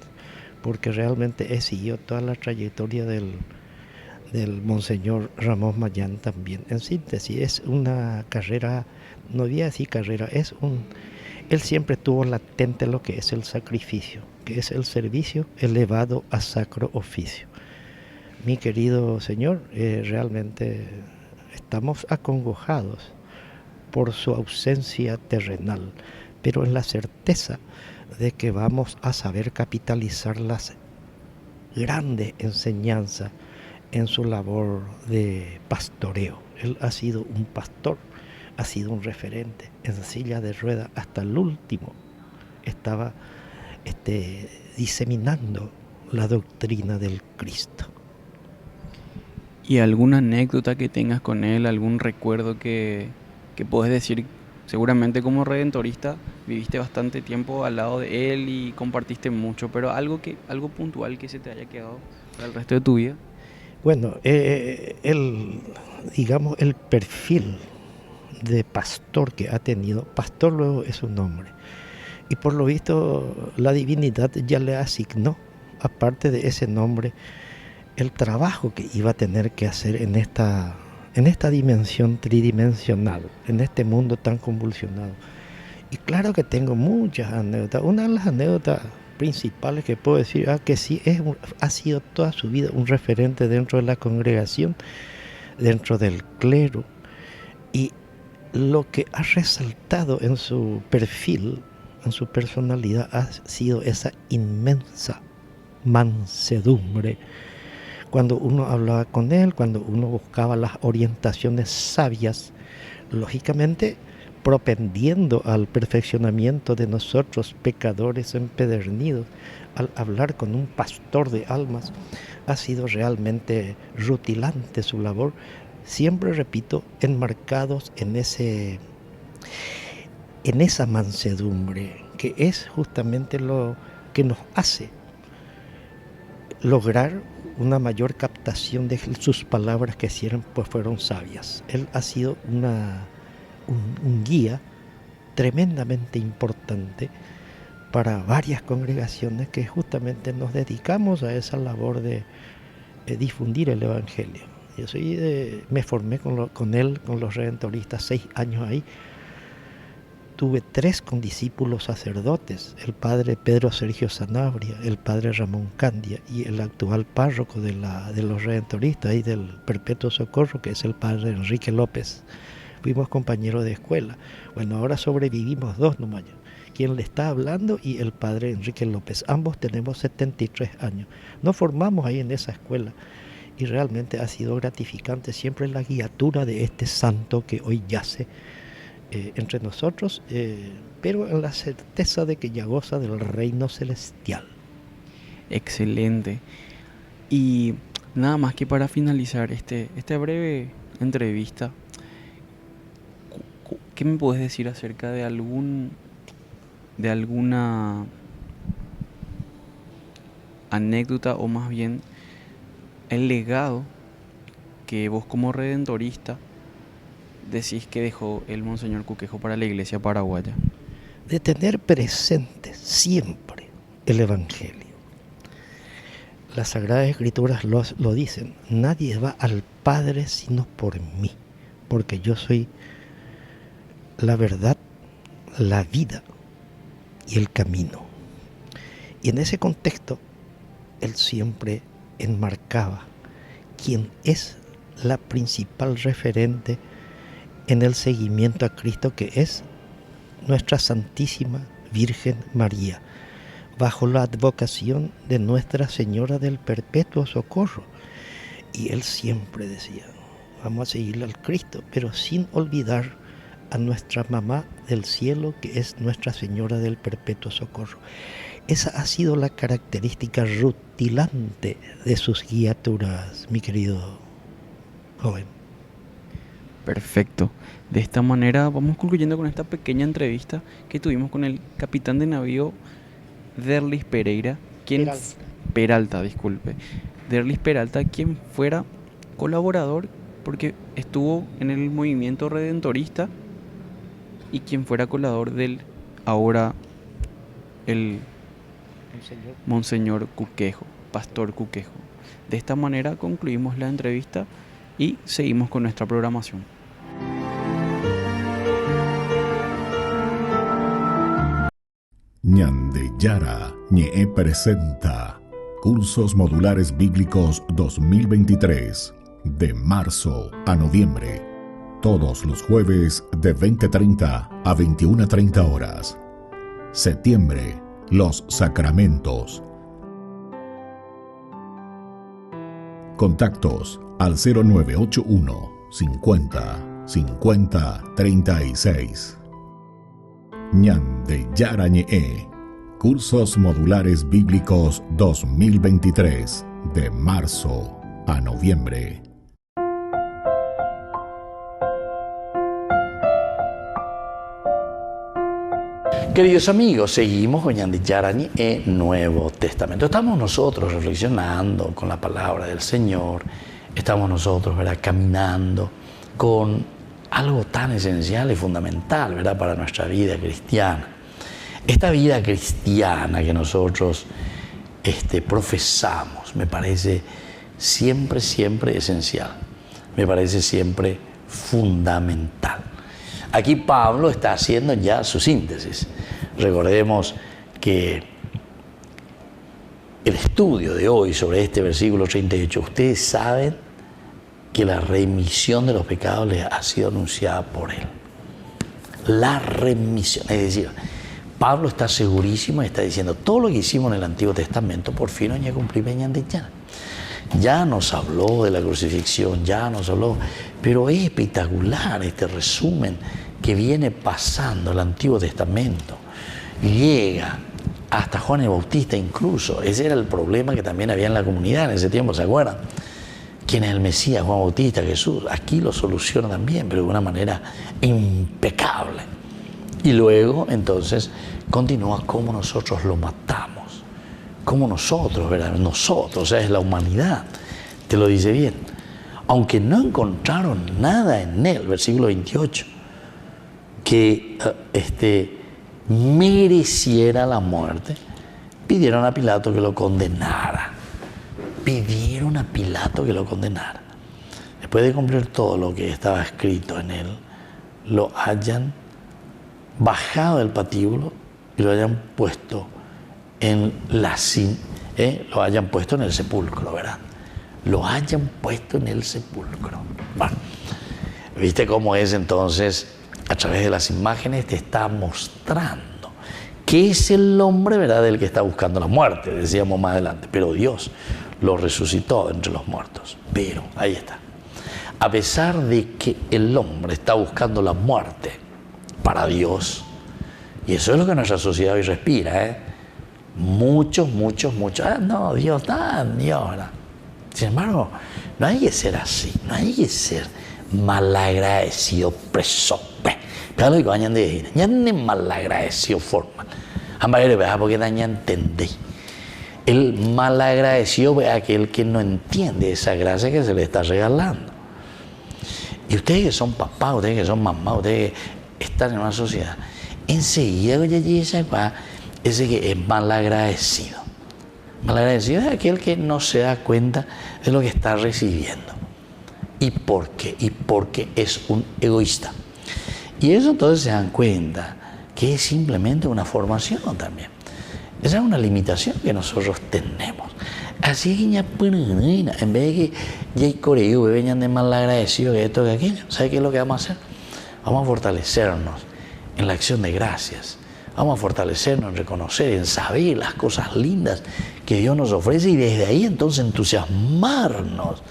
Speaker 9: porque realmente él siguió toda la trayectoria del Monseñor Ramón Mayans también. En síntesis, es una carrera, no voy a decir carrera, él siempre tuvo latente lo que es el sacrificio, que es el servicio elevado a sacro oficio. Mi querido Señor, realmente estamos acongojados por su ausencia terrenal, pero en la certeza de que vamos a saber capitalizar las grandes enseñanzas en su labor de pastoreo. Él ha sido un pastor, ha sido un referente en silla de ruedas, hasta el último estaba diseminando la doctrina del Cristo.
Speaker 8: ¿Y alguna anécdota que tengas con él, algún recuerdo que puedes decir? Seguramente como redentorista viviste bastante tiempo al lado de él y compartiste mucho, pero algo puntual que se te haya quedado para el resto de tu vida.
Speaker 9: Bueno, el perfil de pastor que ha tenido, pastor luego es un nombre, y por lo visto la divinidad ya le asignó, aparte de ese nombre, el trabajo que iba a tener que hacer en esta dimensión tridimensional, en este mundo tan convulsionado. Y claro que tengo muchas anécdotas. Una de las anécdotas principales que puedo decir que sí ha sido toda su vida un referente dentro de la congregación, dentro del clero, y lo que ha resaltado en su perfil, en su personalidad, ha sido esa inmensa mansedumbre. Cuando uno hablaba con él, cuando uno buscaba las orientaciones sabias, lógicamente propendiendo al perfeccionamiento de nosotros pecadores empedernidos, al hablar con un pastor de almas, ha sido realmente rutilante su labor, siempre, repito, enmarcados en esa mansedumbre, que es justamente lo que nos hace lograr una mayor captación de sus palabras que fueron sabias. Él ha sido un guía tremendamente importante para varias congregaciones que justamente nos dedicamos a esa labor de difundir el Evangelio. Yo me formé con él, con los redentoristas, 6 años ahí. Tuve 3 condiscípulos sacerdotes, el padre Pedro Sergio Sanabria, el padre Ramón Candia y el actual párroco de los redentoristas y del Perpetuo Socorro, que es el padre Enrique López. Fuimos compañeros de escuela. Bueno, ahora sobrevivimos 2 nomás, quien le está hablando y el padre Enrique López. Ambos tenemos 73 años. Nos formamos ahí en esa escuela y realmente ha sido gratificante siempre la guiatura de este santo que hoy yace entre nosotros, pero en la certeza de que ya goza del reino celestial.
Speaker 8: Excelente. Y nada más que para finalizar esta breve entrevista, ¿qué me puedes decir acerca de alguna anécdota, o más bien el legado que vos como redentorista decís que dejó el Monseñor Cuquejo para la Iglesia paraguaya?
Speaker 9: De tener presente siempre el Evangelio. Las Sagradas Escrituras lo dicen: nadie va al Padre sino por mí, porque yo soy la verdad, la vida y el camino. Y en ese contexto, él siempre enmarcaba quien es la principal referente en el seguimiento a Cristo, que es nuestra Santísima Virgen María, bajo la advocación de Nuestra Señora del Perpetuo Socorro. Y él siempre decía, vamos a seguirle al Cristo, pero sin olvidar a nuestra mamá del cielo, que es Nuestra Señora del Perpetuo Socorro. Esa ha sido la característica rutilante de sus guiaturas, mi querido joven.
Speaker 8: Perfecto. De esta manera vamos concluyendo con esta pequeña entrevista que tuvimos con el capitán de navío Derlis Pereira, Peralta, disculpe. Derlis Peralta, quien fuera colaborador porque estuvo en el movimiento redentorista y quien fuera colaborador del ahora el Monseñor Cuquejo, Pastor Cuquejo. De esta manera concluimos la entrevista y seguimos con nuestra programación.
Speaker 5: Ñande Yara Ñe presenta Cursos Modulares Bíblicos 2023, de marzo a noviembre, todos los jueves de 20:30 a 21:30 horas. Septiembre, los sacramentos. Contactos al 0981 50 50 36. Ñande Yara Ñe, Cursos Modulares Bíblicos 2023, de marzo a noviembre.
Speaker 1: Queridos amigos, seguimos con Ñande Yara Ñe, Nuevo Testamento. Estamos nosotros reflexionando con la palabra del Señor. Estamos nosotros, ¿verdad?, caminando con algo tan esencial y fundamental, ¿verdad?, para nuestra vida cristiana. Esta vida cristiana que nosotros profesamos me parece siempre esencial, me parece siempre fundamental. Aquí Pablo está haciendo ya su síntesis. Recordemos que el estudio de hoy sobre este versículo 38, ustedes saben que la remisión de los pecados les ha sido anunciada por él. La remisión, es decir, Pablo está segurísimo y está diciendo, todo lo que hicimos en el Antiguo Testamento, por fin hoy ya nos habló de la crucifixión, ya nos habló, pero es espectacular este resumen que viene pasando el Antiguo Testamento. Llega hasta Juan el Bautista incluso. Ese era el problema que también había en la comunidad en ese tiempo, ¿se acuerdan? ¿Quién es el Mesías? Juan Bautista, Jesús. Aquí lo soluciona también, pero de una manera impecable. Y luego, entonces, continúa cómo nosotros lo matamos. Cómo nosotros, ¿verdad? Nosotros, o sea, es la humanidad. Te lo dice bien. Aunque no encontraron nada en él, versículo 28, que mereciera la muerte, pidieron a Pilato que lo condenara. Pidieron a Pilato que lo condenara. Después de cumplir todo lo que estaba escrito en él, lo hayan bajado del patíbulo y lo hayan puesto en lo hayan puesto en el sepulcro, ¿verdad? Lo hayan puesto en el sepulcro. Bueno, ¿viste cómo es entonces? A través de las imágenes te está mostrando que es el hombre, ¿verdad?, del que está buscando la muerte, decíamos más adelante, pero Dios lo resucitó entre los muertos. Pero, ahí está, a pesar de que el hombre está buscando la muerte para Dios, y eso es lo que nuestra sociedad hoy respira, muchos, no, Dios, ¿verdad? Sin embargo, no hay que ser así, no hay que ser malagradecido, presope. Pero lo que vayan de decir, ya no es malagradecido formal. Porque ya entendí. El malagradecido es aquel que no entiende esa gracia que se le está regalando. Y ustedes que son papás, ustedes que son mamás, ustedes que están en una sociedad, enseguida ese que es malagradecido. Malagradecido es aquel que no se da cuenta de lo que está recibiendo. ¿Y por qué? Y porque es un egoísta. Y eso entonces se dan cuenta que es simplemente una formación también. Esa es una limitación que nosotros tenemos. Así que ya, en vez de que ya hay coreo, vengan de mal agradecido que esto que aquello, ¿sabe qué es lo que vamos a hacer? Vamos a fortalecernos en la acción de gracias. Vamos a fortalecernos en reconocer, en saber las cosas lindas que Dios nos ofrece y desde ahí entonces entusiasmarnos.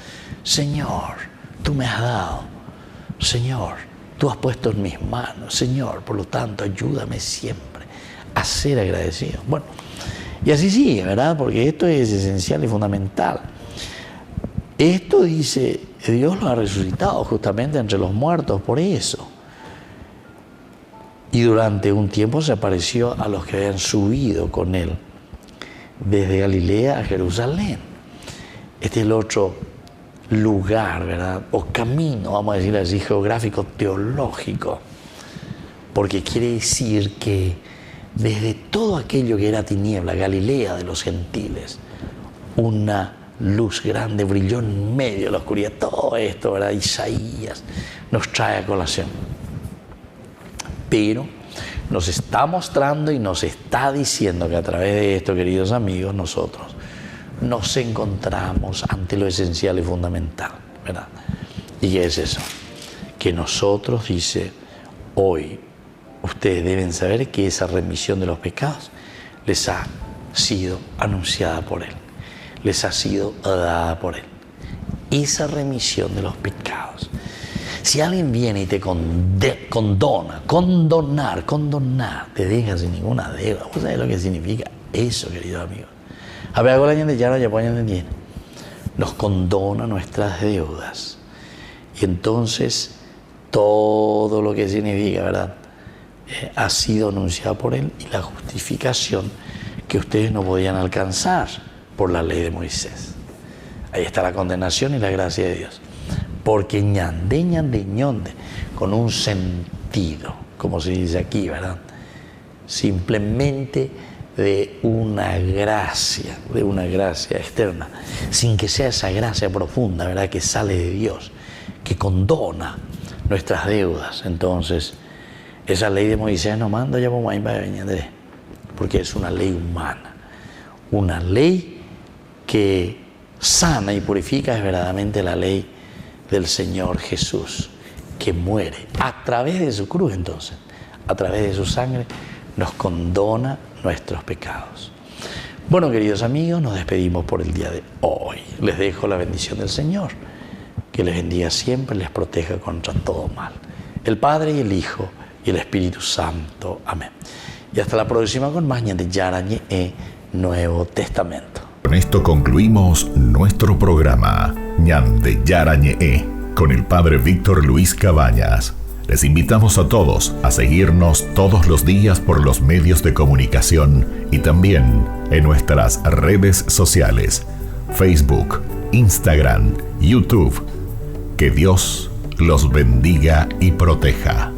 Speaker 1: Señor, tú me has dado. Señor, tú has puesto en mis manos. Señor, por lo tanto, ayúdame siempre a ser agradecido. Bueno, y así sigue, ¿verdad? Porque esto es esencial y fundamental. Esto dice, Dios lo ha resucitado justamente entre los muertos por eso. Y durante un tiempo se apareció a los que habían subido con él desde Galilea a Jerusalén. Este es el otro lugar, ¿verdad? O camino, vamos a decir así, geográfico, teológico. Porque quiere decir que desde todo aquello que era tiniebla, Galilea de los gentiles, una luz grande brilló en medio de la oscuridad. Todo esto, ¿verdad? Isaías nos trae a colación. Pero nos está mostrando y nos está diciendo que a través de esto, queridos amigos, nosotros nos encontramos ante lo esencial y fundamental, ¿verdad? ¿Y qué es eso? Que nosotros, dice, hoy ustedes deben saber que esa remisión de los pecados les ha sido anunciada por Él, les ha sido dada por Él. Esa remisión de los pecados. Si alguien viene y te condonar, te deja sin ninguna deuda. ¿Vos sabés lo que significa eso, queridos amigos? A ver, hago la gente ya nos condona nuestras deudas. Y entonces, todo lo que significa, ¿verdad? Ha sido anunciado por Él y la justificación que ustedes no podían alcanzar por la ley de Moisés. Ahí está la condenación y la gracia de Dios. Porque ñonde, con un sentido, como se dice aquí, ¿verdad? Simplemente de una gracia externa, sin que sea esa gracia profunda, ¿verdad? Que sale de Dios, que condona nuestras deudas. Entonces, esa ley de Moisés nos manda ya por ahí para venir, porque es una ley humana, una ley que sana y purifica, es verdaderamente la ley del Señor Jesús, que muere a través de su cruz. Entonces, a través de su sangre nos condona nuestros pecados. Bueno, queridos amigos, nos despedimos por el día de hoy. Les dejo la bendición del Señor, que les bendiga siempre, les proteja contra todo mal. El Padre y el Hijo y el Espíritu Santo. Amén. Y hasta la próxima con más de Yarañe Nuevo Testamento.
Speaker 5: Con esto concluimos nuestro programa Ñande Yarañe con el Padre Víctor Luis Cabañas. Les invitamos a todos a seguirnos todos los días por los medios de comunicación y también en nuestras redes sociales, Facebook, Instagram, YouTube. Que Dios los bendiga y proteja.